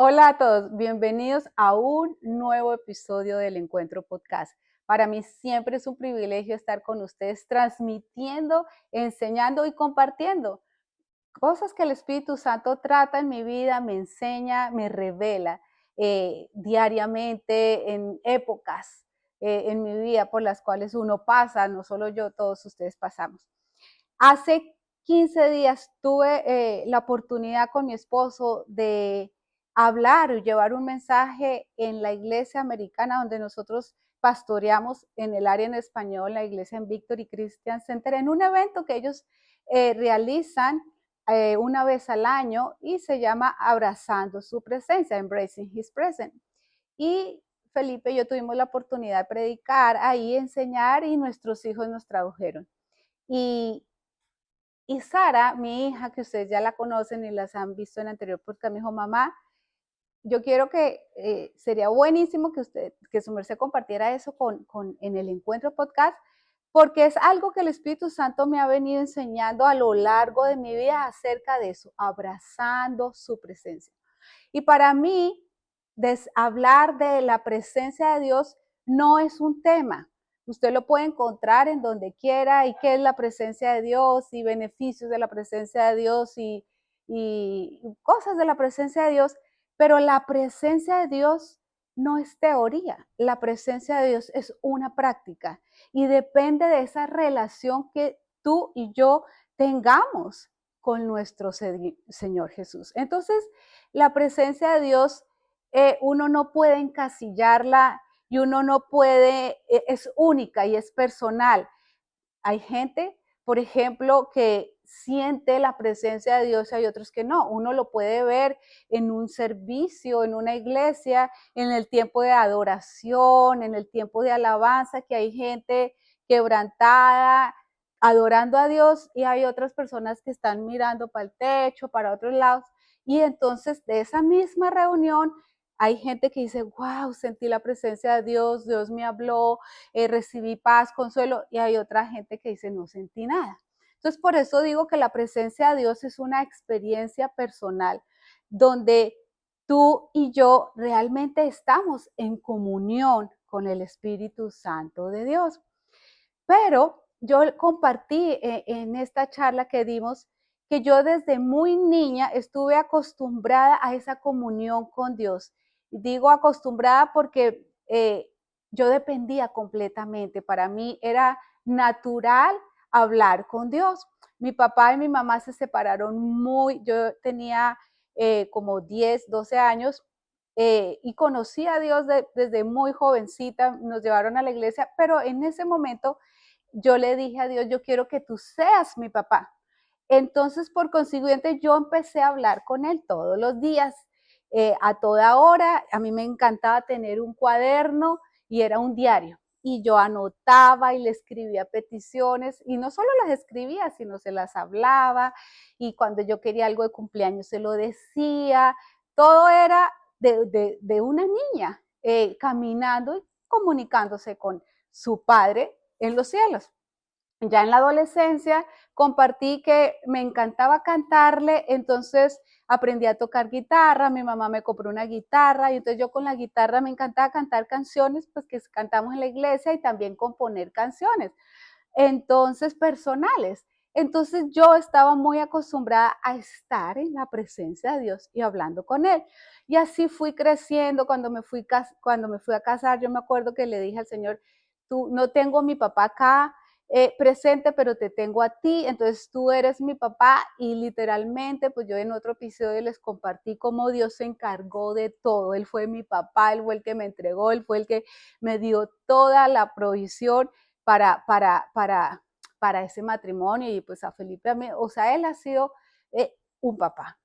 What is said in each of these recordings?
Hola a todos, bienvenidos a un nuevo episodio del Encuentro Podcast. Para mí siempre es un privilegio estar con ustedes transmitiendo, enseñando y compartiendo cosas que el Espíritu Santo trata en mi vida, me enseña, me revela diariamente en épocas en mi vida por las cuales uno pasa, no solo yo, todos ustedes pasamos. Hace 15 días tuve la oportunidad con mi esposo de hablar y llevar un mensaje en la iglesia americana donde nosotros pastoreamos en el área en español, la iglesia en Victory Christian Center, en un evento que ellos realizan una vez al año y se llama Abrazando su presencia, Embracing His Presence. Y Felipe y yo tuvimos la oportunidad de predicar ahí, enseñar y nuestros hijos nos tradujeron. Y y Sara, mi hija, que ustedes ya la conocen y las han visto en el anterior podcast, me dijo, mamá, yo quiero que sería buenísimo que su merced compartiera eso en el encuentro podcast, porque es algo que el Espíritu Santo me ha venido enseñando a lo largo de mi vida acerca de eso, abrazando su presencia. Y para mí, hablar de la presencia de Dios no es un tema. Usted lo puede encontrar en donde quiera y qué es la presencia de Dios y beneficios de la presencia de Dios y cosas de la presencia de Dios, pero la presencia de Dios no es teoría, la presencia de Dios es una práctica y depende de esa relación que tú y yo tengamos con nuestro Señor Jesús. Entonces, la presencia de Dios, uno no puede encasillarla y uno no puede, es única y es personal. Hay gente, por ejemplo, que siente la presencia de Dios y hay otros que no. Uno lo puede ver en un servicio, en una iglesia, en el tiempo de adoración, en el tiempo de alabanza, que hay gente quebrantada, adorando a Dios y hay otras personas que están mirando para el techo, para otros lados. Y entonces de esa misma reunión hay gente que dice, wow, sentí la presencia de Dios, Dios me habló, recibí paz, consuelo, y hay otra gente que dice, no sentí nada. Entonces, por eso digo que la presencia de Dios es una experiencia personal donde tú y yo realmente estamos en comunión con el Espíritu Santo de Dios. Pero yo compartí en esta charla que dimos que yo desde muy niña estuve acostumbrada a esa comunión con Dios. Digo acostumbrada porque yo dependía completamente. Para mí era natural hablar con Dios. Mi papá y mi mamá se separaron yo tenía como 10, 12 años y conocí a Dios desde muy jovencita, nos llevaron a la iglesia, pero en ese momento yo le dije a Dios, yo quiero que tú seas mi papá. Entonces, por consiguiente, yo empecé a hablar con él todos los días, a toda hora. A mí me encantaba tener un cuaderno y era un diario. Y yo anotaba y le escribía peticiones y no solo las escribía, sino se las hablaba y cuando yo quería algo de cumpleaños se lo decía. Todo era de una niña caminando y comunicándose con su padre en los cielos. Ya en la adolescencia compartí que me encantaba cantarle, entonces aprendí a tocar guitarra, mi mamá me compró una guitarra y entonces yo con la guitarra me encantaba cantar canciones, pues que cantamos en la iglesia y también componer canciones, entonces personales. Entonces yo estaba muy acostumbrada a estar en la presencia de Dios y hablando con Él. Y así fui creciendo. Cuando me fui a casar, yo me acuerdo que le dije al Señor, tú no tengo a mi papá acá presente, pero te tengo a ti, entonces tú eres mi papá y literalmente, pues yo en otro episodio les compartí cómo Dios se encargó de todo. Él fue mi papá, Él fue el que me entregó, Él fue el que me dio toda la provisión para, para, para, para ese matrimonio y pues a Felipe, a mí, o sea, él ha sido un papá.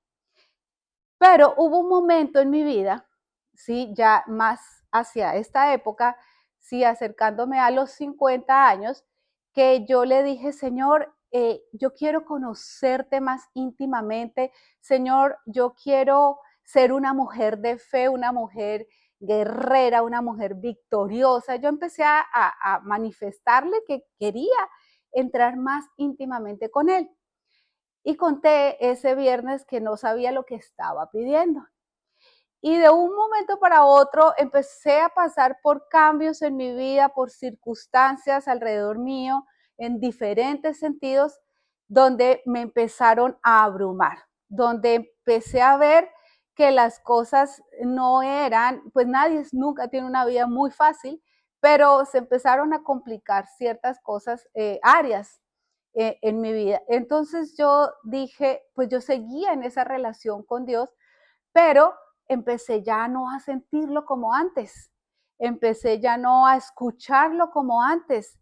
Pero hubo un momento en mi vida, sí, ya más hacia esta época, sí, acercándome a los 50 años, que yo le dije, Señor, yo quiero conocerte más íntimamente, Señor, yo quiero ser una mujer de fe, una mujer guerrera, una mujer victoriosa. Yo empecé a manifestarle que quería entrar más íntimamente con él. Y conté ese viernes que no sabía lo que estaba pidiendo. Y de un momento para otro empecé a pasar por cambios en mi vida, por circunstancias alrededor mío, en diferentes sentidos, donde me empezaron a abrumar, donde empecé a ver que las cosas no eran, pues nadie nunca tiene una vida muy fácil, pero se empezaron a complicar ciertas cosas, áreas en mi vida. Entonces yo dije, pues yo seguía en esa relación con Dios, pero empecé ya no a sentirlo como antes, empecé ya no a escucharlo como antes,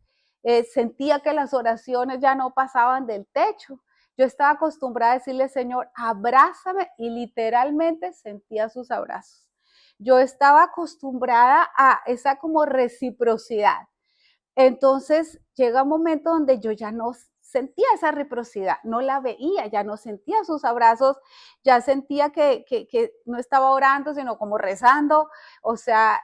sentía que las oraciones ya no pasaban del techo. Yo estaba acostumbrada a decirle, Señor, abrázame, y literalmente sentía sus abrazos. Yo estaba acostumbrada a esa como reciprocidad. Entonces llega un momento donde yo ya no sentía esa reciprocidad, no la veía, ya no sentía sus abrazos, ya sentía que no estaba orando, sino como rezando. O sea,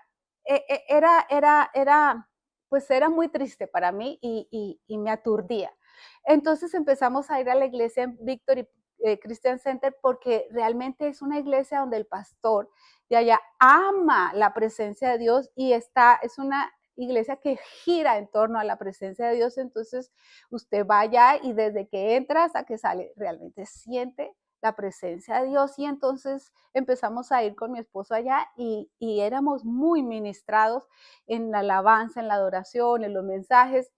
pues era muy triste para mí y me aturdía. Entonces empezamos a ir a la iglesia en Victory Christian Center, porque realmente es una iglesia donde el pastor de allá ama la presencia de Dios, y es una iglesia que gira en torno a la presencia de Dios. Entonces usted va allá y desde que entra hasta que sale realmente siente la presencia de Dios. Y entonces empezamos a ir con mi esposo allá y éramos muy ministrados en la alabanza, en la adoración, en los mensajes,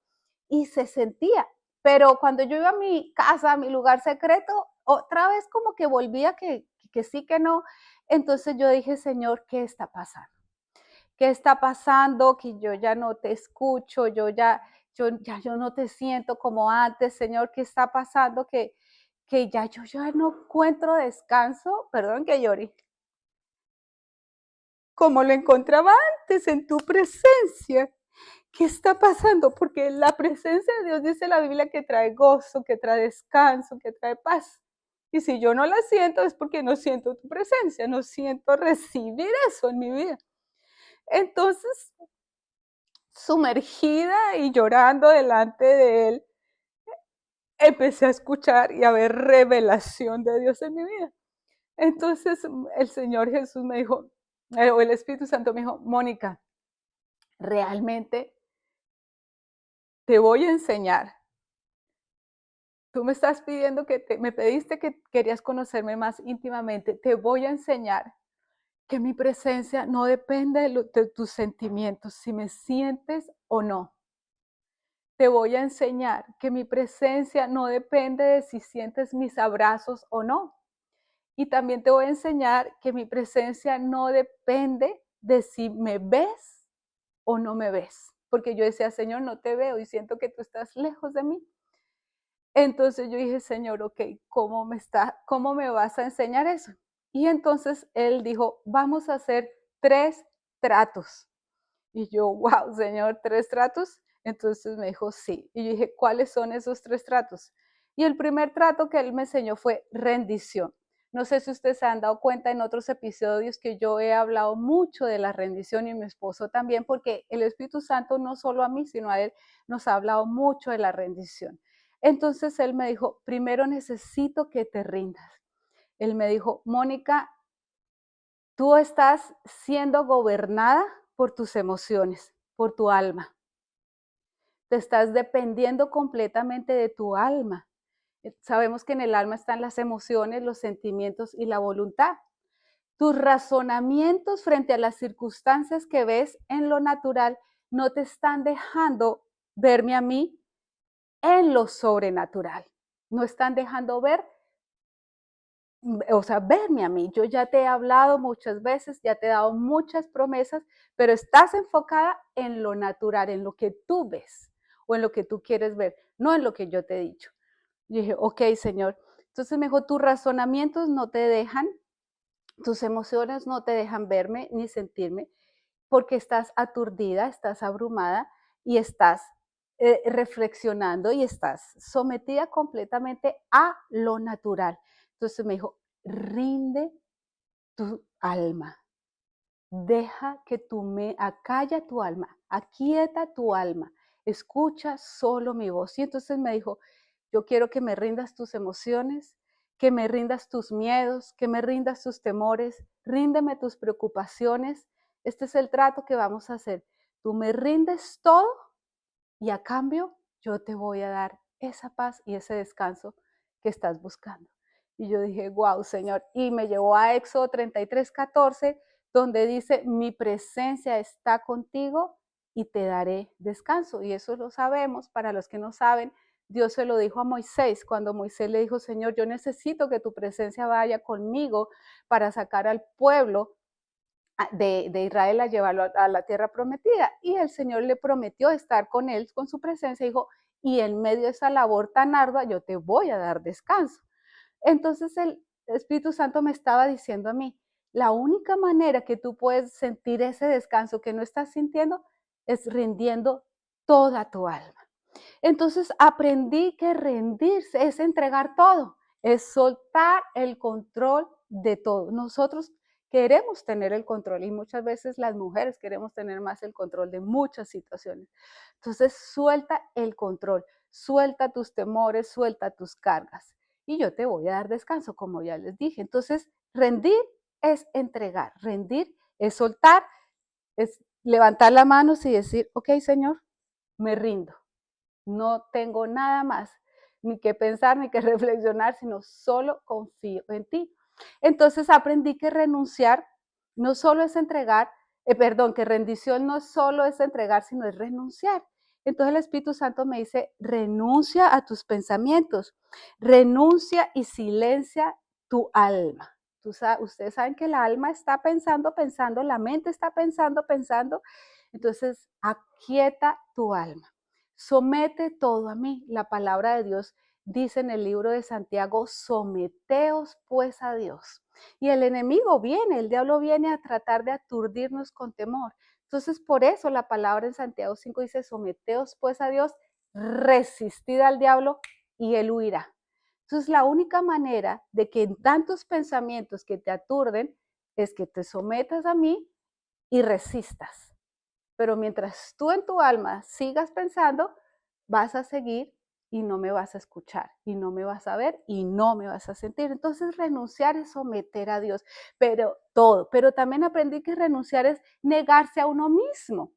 y se sentía. Pero cuando yo iba a mi casa, a mi lugar secreto, otra vez como que volvía que sí, que no. Entonces yo dije, Señor, ¿qué está pasando? ¿Qué está pasando? Que yo ya no te escucho, yo no te siento como antes, Señor. ¿Qué está pasando? Que yo ya no encuentro descanso, perdón que llore, como lo encontraba antes en tu presencia. ¿Qué está pasando? Porque la presencia de Dios, dice la Biblia, que trae gozo, que trae descanso, que trae paz. Y si yo no la siento, es porque no siento tu presencia, no siento recibir eso en mi vida. Entonces, sumergida y llorando delante de Él, empecé a escuchar y a ver revelación de Dios en mi vida. Entonces el Señor Jesús me dijo, o el Espíritu Santo me dijo, Mónica, realmente te voy a enseñar. Tú me estás pidiendo me pediste que querías conocerme más íntimamente. Te voy a enseñar que mi presencia no depende de tus sentimientos, si me sientes o no. Te voy a enseñar que mi presencia no depende de si sientes mis abrazos o no. Y también te voy a enseñar que mi presencia no depende de si me ves o no me ves. Porque yo decía, Señor, no te veo y siento que tú estás lejos de mí. Entonces yo dije, Señor, ok, ¿cómo me vas a enseñar eso? Y entonces Él dijo, vamos a hacer 3 tratos. Y yo, wow, Señor, 3 tratos. Entonces me dijo, sí. Y yo dije, ¿cuáles son esos 3 tratos? Y el primer trato que Él me enseñó fue rendición. No sé si ustedes se han dado cuenta en otros episodios que yo he hablado mucho de la rendición, y mi esposo también, porque el Espíritu Santo no solo a mí, sino a Él nos ha hablado mucho de la rendición. Entonces Él me dijo, primero necesito que te rindas. Él me dijo, Mónica, tú estás siendo gobernada por tus emociones, por tu alma. Te estás dependiendo completamente de tu alma. Sabemos que en el alma están las emociones, los sentimientos y la voluntad. Tus razonamientos frente a las circunstancias que ves en lo natural no te están dejando verme a mí en lo sobrenatural. No están dejando ver, o sea, verme a mí. Yo ya te he hablado muchas veces, ya te he dado muchas promesas, pero estás enfocada en lo natural, en lo que tú ves o en lo que tú quieres ver, no en lo que yo te he dicho. Y dije, ok, Señor. Entonces me dijo, tus razonamientos no te dejan, tus emociones no te dejan verme ni sentirme, porque estás aturdida, estás abrumada y estás reflexionando y estás sometida completamente a lo natural. Entonces me dijo, rinde tu alma, deja que acalla tu alma, aquieta tu alma, escucha solo mi voz. Y entonces me dijo, yo quiero que me rindas tus emociones, que me rindas tus miedos, que me rindas tus temores, ríndeme tus preocupaciones. Este es el trato que vamos a hacer. Tú me rindes todo y a cambio yo te voy a dar esa paz y ese descanso que estás buscando. Y yo dije, wow, Señor. Y me llevó a Éxodo 33:14, donde dice, mi presencia está contigo y te daré descanso. Y eso lo sabemos, para los que no saben, Dios se lo dijo a Moisés, cuando Moisés le dijo, Señor, yo necesito que tu presencia vaya conmigo para sacar al pueblo de Israel a llevarlo a la tierra prometida. Y el Señor le prometió estar con él, con su presencia, dijo, y en medio de esa labor tan ardua, yo te voy a dar descanso. Entonces el Espíritu Santo me estaba diciendo a mí, la única manera que tú puedes sentir ese descanso que no estás sintiendo es rindiendo toda tu alma. Entonces aprendí que rendirse es entregar todo, es soltar el control de todo. Nosotros queremos tener el control y muchas veces las mujeres queremos tener más el control de muchas situaciones. Entonces suelta el control, suelta tus temores, suelta tus cargas y yo te voy a dar descanso, como ya les dije. Entonces rendir es entregar, rendir es soltar, es levantar las manos y decir, ok, Señor, me rindo. No tengo nada más, ni que pensar, ni que reflexionar, sino solo confío en ti. Entonces aprendí que renunciar no solo es entregar, que rendición no solo es entregar, sino es renunciar. Entonces el Espíritu Santo me dice, renuncia a tus pensamientos, renuncia y silencia tu alma. Ustedes saben que el alma está pensando, pensando, la mente está pensando, pensando. Entonces, aquieta tu alma. Somete todo a mí. La palabra de Dios dice en el libro de Santiago, someteos pues a Dios. Y el enemigo viene, el diablo viene a tratar de aturdirnos con temor. Entonces, por eso la palabra en Santiago 5 dice, someteos pues a Dios, resistid al diablo y él huirá. Entonces, la única manera de que en tantos pensamientos que te aturden es que te sometas a mí y resistas. Pero mientras tú en tu alma sigas pensando, vas a seguir y no me vas a escuchar, y no me vas a ver, y no me vas a sentir. Entonces renunciar es someter a Dios, pero todo. Pero también aprendí que renunciar es negarse a uno mismo,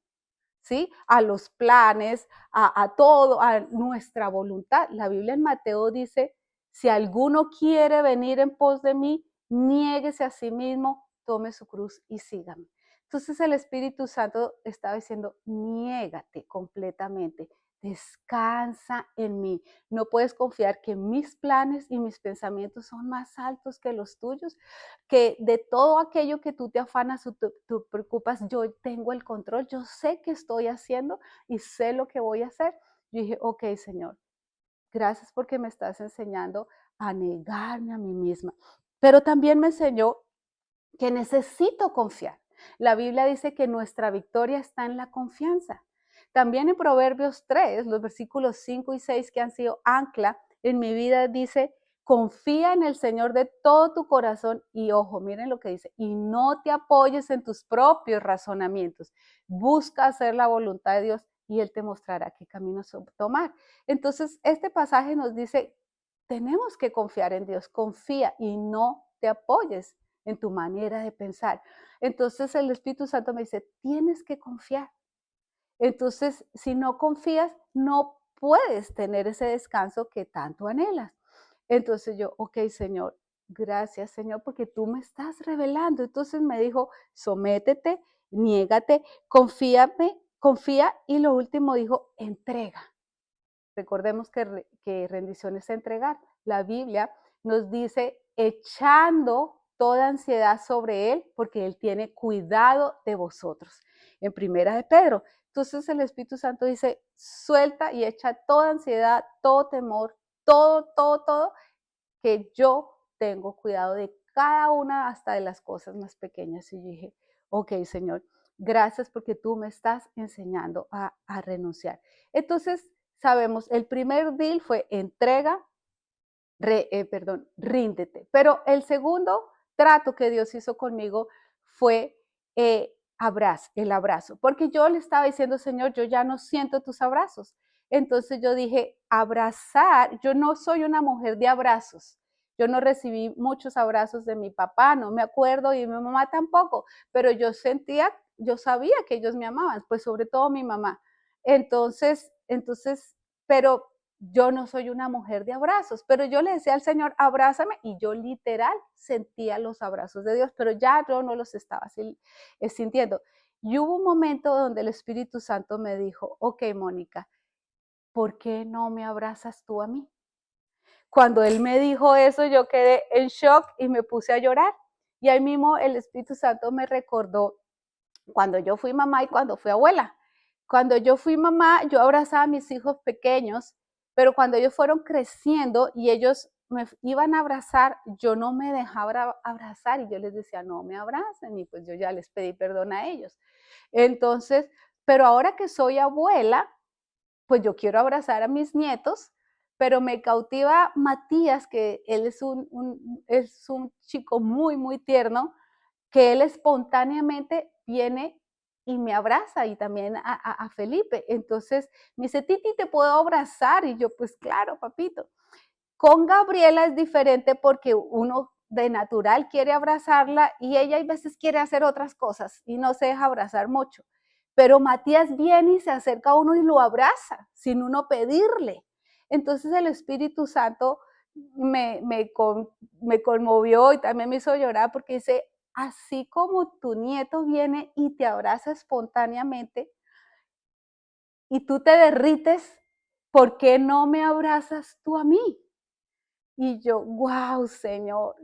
¿sí? A los planes, a todo, a nuestra voluntad. La Biblia en Mateo dice, si alguno quiere venir en pos de mí, niéguese a sí mismo, tome su cruz y sígame. Entonces el Espíritu Santo estaba diciendo, niégate completamente, descansa en mí. No puedes confiar que mis planes y mis pensamientos son más altos que los tuyos, que de todo aquello que tú te afanas o tú preocupas, yo tengo el control, yo sé qué estoy haciendo y sé lo que voy a hacer. Yo dije, ok, Señor, gracias porque me estás enseñando a negarme a mí misma. Pero también me enseñó que necesito confiar. La Biblia dice que nuestra victoria está en la confianza. También en Proverbios 3, los versículos 5 y 6 que han sido ancla en mi vida, dice, confía en el Señor de todo tu corazón y ojo, miren lo que dice, y no te apoyes en tus propios razonamientos. Busca hacer la voluntad de Dios y Él te mostrará qué caminos tomar. Entonces, este pasaje nos dice, tenemos que confiar en Dios, confía y no te apoyes en tu manera de pensar. Entonces el Espíritu Santo me dice, tienes que confiar. Entonces, si no confías, no puedes tener ese descanso que tanto anhelas. Entonces yo, ok, Señor, gracias, Señor, porque tú me estás revelando. Entonces me dijo, sométete, niégate, confía y lo último dijo, entrega. Recordemos que rendición es entregar. La Biblia nos dice echando toda ansiedad sobre Él, porque Él tiene cuidado de vosotros. En primera de Pedro. Entonces el Espíritu Santo dice, suelta y echa toda ansiedad, todo temor, todo, que yo tengo cuidado de cada una hasta de las cosas más pequeñas. Y yo dije, ok, Señor, gracias porque tú me estás enseñando a renunciar. Entonces, sabemos, el primer deal fue entrega, ríndete. Pero el segundo trato que Dios hizo conmigo fue el abrazo, porque yo le estaba diciendo, Señor, yo ya no siento tus abrazos. Entonces yo dije, abrazar, yo no soy una mujer de abrazos, Yo no recibí muchos abrazos de mi papá, no me acuerdo, y mi mamá tampoco, pero yo sentía, yo sabía que ellos me amaban, pues sobre todo mi mamá. Entonces, pero yo no soy una mujer de abrazos, pero yo le decía al Señor, abrázame, y yo literal sentía los abrazos de Dios, pero ya yo no los estaba sintiendo. Y hubo un momento donde el Espíritu Santo me dijo, ok, Mónica, ¿por qué no me abrazas tú a mí? Cuando él me dijo eso, yo quedé en shock y me puse a llorar. Y ahí mismo el Espíritu Santo me recordó cuando yo fui mamá y cuando fui abuela. Cuando yo fui mamá, yo abrazaba a mis hijos pequeños, pero cuando ellos fueron creciendo y ellos me iban a abrazar, yo no me dejaba abrazar y yo les decía, no me abracen, y pues yo ya les pedí perdón a ellos. Entonces, pero ahora que soy abuela, pues yo quiero abrazar a mis nietos, pero me cautiva Matías, que él es un chico muy, muy tierno, que él espontáneamente viene y me abraza, y también a Felipe. Entonces me dice, Titi, ¿te puedo abrazar? Y yo, pues claro, papito. Con Gabriela es diferente porque uno de natural quiere abrazarla y ella hay veces quiere hacer otras cosas y no se deja abrazar mucho. Pero Matías viene y se acerca a uno y lo abraza sin uno pedirle. Entonces el Espíritu Santo me conmovió y también me hizo llorar porque dice, así como tu nieto viene y te abraza espontáneamente y tú te derrites, ¿por qué no me abrazas tú a mí? Y yo, wow, Señor.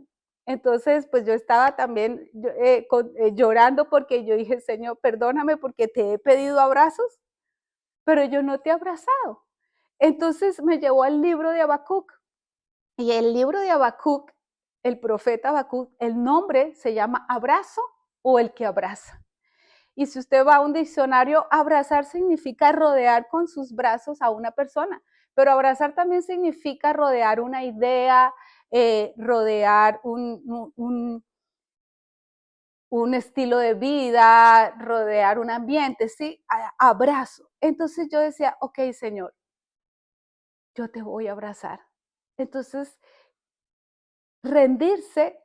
Entonces, pues yo estaba también llorando porque yo dije, Señor, perdóname porque te he pedido abrazos, pero yo no te he abrazado. Entonces me llevó al libro de Habacuc. Y el libro de Habacuc, el profeta Habacuc, el nombre se llama abrazo o el que abraza. Y si usted va a un diccionario, abrazar significa rodear con sus brazos a una persona, pero abrazar también significa rodear una idea, rodear un estilo de vida, rodear un ambiente, ¿sí? Abrazo. Entonces yo decía, ok, Señor, yo te voy a abrazar. Entonces, rendirse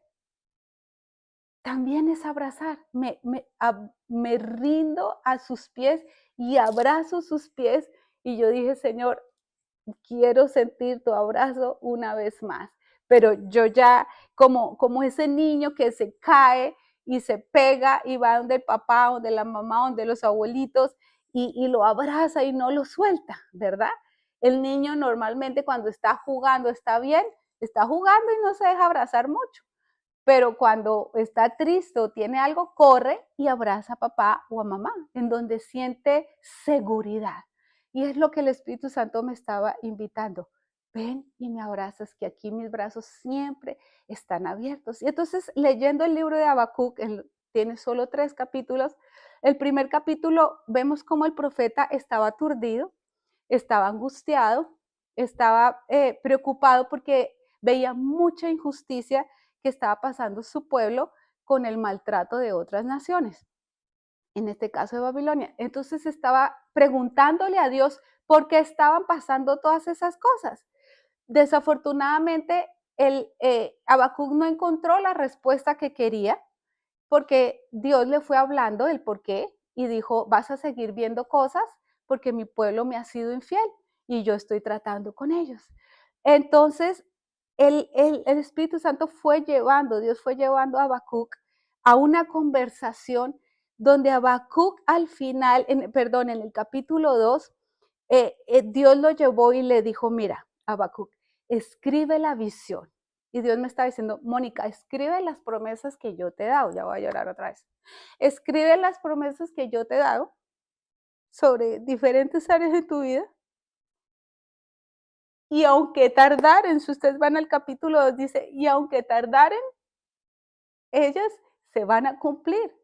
también es abrazar. Me rindo a sus pies y abrazo sus pies. Y yo dije, Señor, quiero sentir tu abrazo una vez más. Pero yo ya, como ese niño que se cae y se pega y va donde el papá, donde la mamá, donde los abuelitos y lo abraza y no lo suelta, ¿verdad? El niño normalmente cuando está jugando está bien, está jugando y no se deja abrazar mucho, pero cuando está triste o tiene algo, corre y abraza a papá o a mamá, en donde siente seguridad. Y es lo que el Espíritu Santo me estaba invitando. Ven y me abrazas, que aquí mis brazos siempre están abiertos. Y entonces, leyendo el libro de Habacuc, tiene solo 3 capítulos. El primer capítulo vemos cómo el profeta estaba aturdido, estaba angustiado, estaba preocupado porque veía mucha injusticia que estaba pasando su pueblo con el maltrato de otras naciones, en este caso de Babilonia. Entonces estaba preguntándole a Dios por qué estaban pasando todas esas cosas. Desafortunadamente, Habacuc no encontró la respuesta que quería, porque Dios le fue hablando el por qué y dijo, vas a seguir viendo cosas porque mi pueblo me ha sido infiel y yo estoy tratando con ellos. Entonces, el Espíritu Santo Dios fue llevando a Habacuc a una conversación donde Habacuc al final, en el capítulo 2, Dios lo llevó y le dijo, mira, Habacuc, escribe la visión. Y Dios me está diciendo, Mónica, escribe las promesas que yo te he dado. Ya voy a llorar otra vez. Escribe las promesas que yo te he dado sobre diferentes áreas de tu vida. Y aunque tardaren, si ustedes van al capítulo 2, dice, y aunque tardaren, ellas se van a cumplir.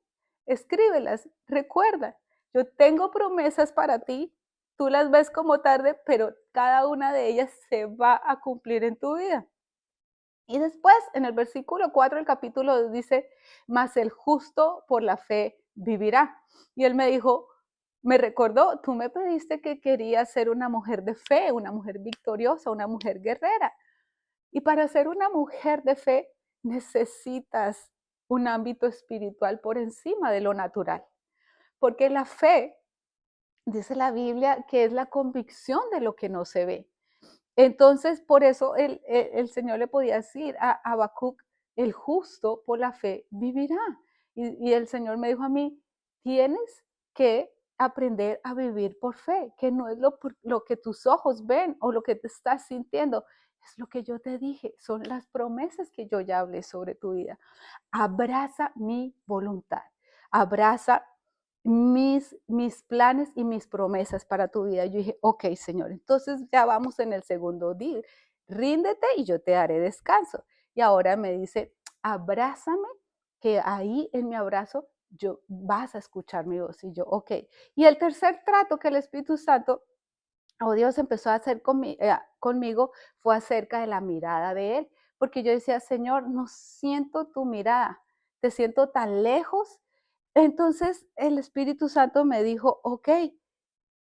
Escríbelas, recuerda, yo tengo promesas para ti, tú las ves como tarde, pero cada una de ellas se va a cumplir en tu vida. Y después, en el versículo 4 del capítulo 2 dice, mas el justo por la fe vivirá. Y él me dijo, me recordó, tú me pediste que quería ser una mujer de fe, una mujer victoriosa, una mujer guerrera. Y para ser una mujer de fe necesitas un ámbito espiritual por encima de lo natural, porque la fe, dice la Biblia, que es la convicción de lo que no se ve. Entonces, por eso el Señor le podía decir a Habacuc, el justo por la fe vivirá. Y el Señor me dijo a mí, tienes que aprender a vivir por fe, que no es lo que tus ojos ven o lo que te estás sintiendo, es lo que yo te dije, son las promesas que yo ya hablé sobre tu vida. Abraza mi voluntad, abraza mis planes y mis promesas para tu vida. Yo dije, ok, Señor, entonces ya vamos en el segundo deal. Ríndete y yo te haré descanso. Y ahora me dice, abrázame, que ahí en mi abrazo yo vas a escuchar mi voz. Y yo, ok. Y el tercer trato que el Espíritu Santo o Dios empezó a hacer conmigo fue acerca de la mirada de Él, porque yo decía, Señor, no siento tu mirada, te siento tan lejos. Entonces el Espíritu Santo me dijo, ok,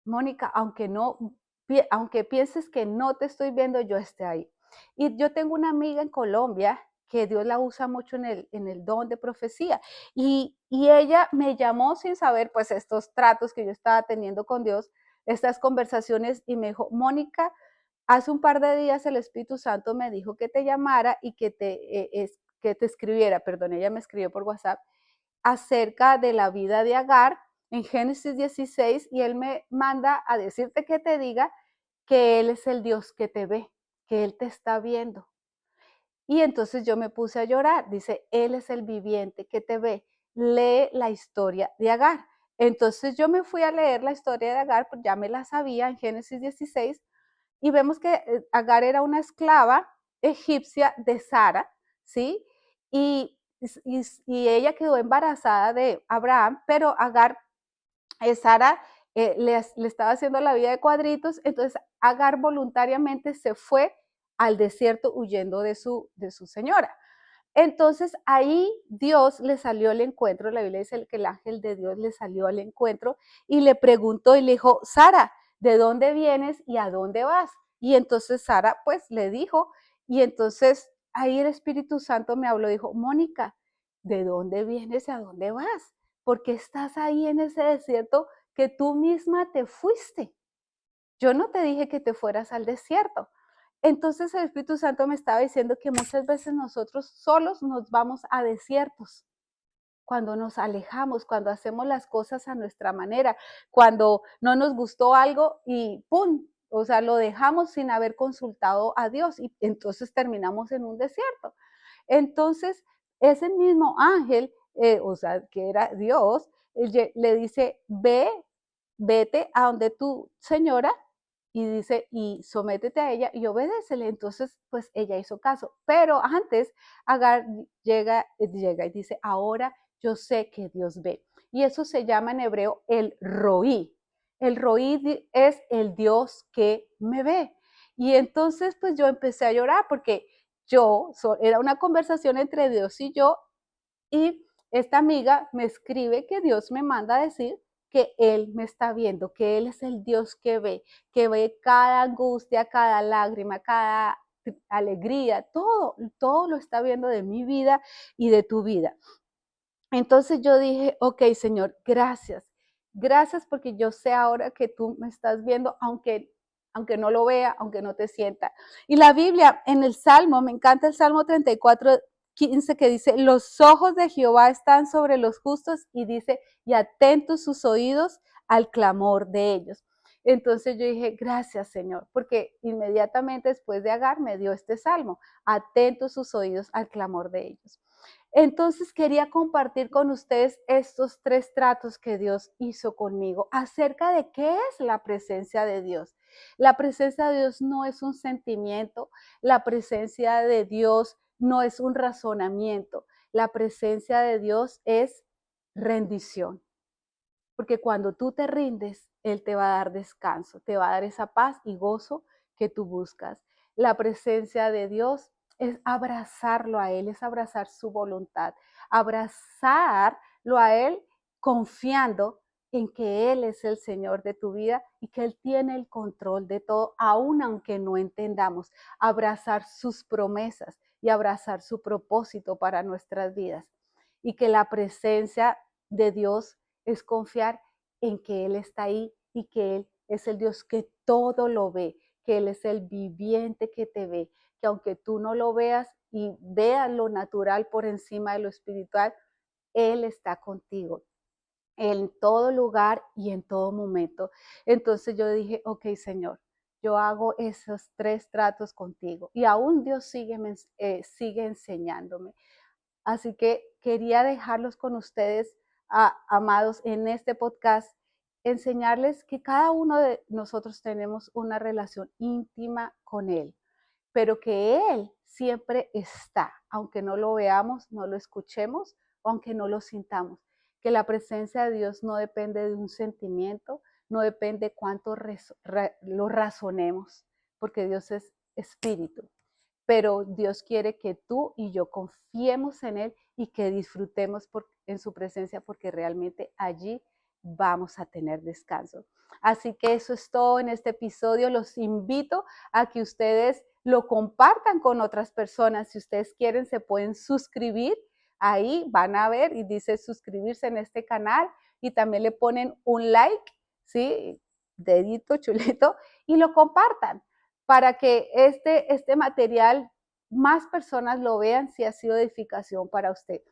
Mónica, aunque pienses que no te estoy viendo, yo esté ahí. Y yo tengo una amiga en Colombia que Dios la usa mucho en el don de profecía. Y ella me llamó sin saber, pues, estos tratos que yo estaba teniendo con Dios, estas conversaciones, y me dijo, Mónica, hace un par de días el Espíritu Santo me dijo que te llamara y que te escribiera, perdón, ella me escribió por WhatsApp acerca de la vida de Agar en Génesis 16 y él me manda a decirte que te diga que él es el Dios que te ve, que él te está viendo. Y entonces yo me puse a llorar, dice, él es el viviente que te ve, lee la historia de Agar. Entonces yo me fui a leer la historia de Agar, pues ya me la sabía en Génesis 16, y vemos que Agar era una esclava egipcia de Sara, ¿sí? Y, y ella quedó embarazada de Abraham, pero Agar, Sara le estaba haciendo la vida de cuadritos, entonces Agar voluntariamente se fue al desierto huyendo de su señora. Entonces ahí Dios le salió al encuentro, la Biblia dice que el ángel de Dios le salió al encuentro y le preguntó y le dijo, Sara, ¿de dónde vienes y a dónde vas? Y entonces Sara pues le dijo, y entonces ahí el Espíritu Santo me habló, dijo, Mónica, ¿de dónde vienes y a dónde vas? Porque estás ahí en ese desierto que tú misma te fuiste. Yo no te dije que te fueras al desierto. Entonces el Espíritu Santo me estaba diciendo que muchas veces nosotros solos nos vamos a desiertos, cuando nos alejamos, cuando hacemos las cosas a nuestra manera, cuando no nos gustó algo y ¡pum! O sea, lo dejamos sin haber consultado a Dios y entonces terminamos en un desierto. Entonces, ese mismo ángel, o sea, que era Dios, le dice, vete a donde tu señora y dice, y sométete a ella y obedécele. Entonces, pues ella hizo caso. Pero antes, Agar llega y dice, ahora yo sé que Dios ve. Y eso se llama en hebreo el roí. El roí es el Dios que me ve. Y entonces, pues yo empecé a llorar porque era una conversación entre Dios y esta amiga me escribe que Dios me manda a decir que Él me está viendo, que Él es el Dios que ve cada angustia, cada lágrima, cada alegría, todo lo está viendo de mi vida y de tu vida. Entonces yo dije, ok, Señor, gracias. Gracias porque yo sé ahora que tú me estás viendo, aunque no lo vea, aunque no te sienta. Y la Biblia en el Salmo, me encanta el Salmo 34:15 que dice, los ojos de Jehová están sobre los justos y dice, y atentos sus oídos al clamor de ellos. Entonces yo dije, gracias Señor, porque inmediatamente después de Agar me dio este salmo, atentos sus oídos al clamor de ellos. Entonces quería compartir con ustedes estos tres tratos que Dios hizo conmigo acerca de qué es la presencia de Dios. La presencia de Dios no es un sentimiento, la presencia de Dios no es un razonamiento, la presencia de Dios es rendición. Porque cuando tú te rindes, Él te va a dar descanso, te va a dar esa paz y gozo que tú buscas. La presencia de Dios es abrazarlo a Él, es abrazar su voluntad, abrazarlo a Él confiando en que Él es el Señor de tu vida y que Él tiene el control de todo, aun aunque no entendamos. Abrazar sus promesas y abrazar su propósito para nuestras vidas. Y que la presencia de Dios es confiar en que Él está ahí y que Él es el Dios que todo lo ve, que Él es el viviente que te ve, que aunque tú no lo veas y veas lo natural por encima de lo espiritual, Él está contigo en todo lugar y en todo momento. Entonces yo dije, ok, Señor, yo hago esos 3 tratos contigo y aún Dios sigue enseñándome. Así que quería dejarlos con ustedes, amados, en este podcast, enseñarles que cada uno de nosotros tenemos una relación íntima con Él, pero que Él siempre está, aunque no lo veamos, no lo escuchemos, o aunque no lo sintamos. Que la presencia de Dios no depende de un sentimiento, no depende de cuánto lo razonemos, porque Dios es espíritu. Pero Dios quiere que tú y yo confiemos en Él y que disfrutemos en su presencia, porque realmente allí vamos a tener descanso. Así que eso es todo en este episodio. Los invito a que ustedes lo compartan con otras personas. Si ustedes quieren, se pueden suscribir. Ahí van a ver y dice suscribirse en este canal y también le ponen un like, ¿sí? Dedito chulito y lo compartan para que este material más personas lo vean si ha sido de edificación para usted.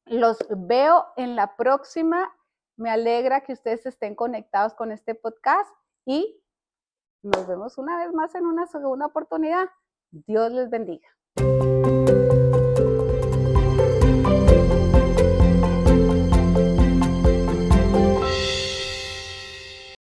Los veo en la próxima. Me alegra que ustedes estén conectados con este podcast y nos vemos una vez más en una segunda oportunidad. Dios les bendiga.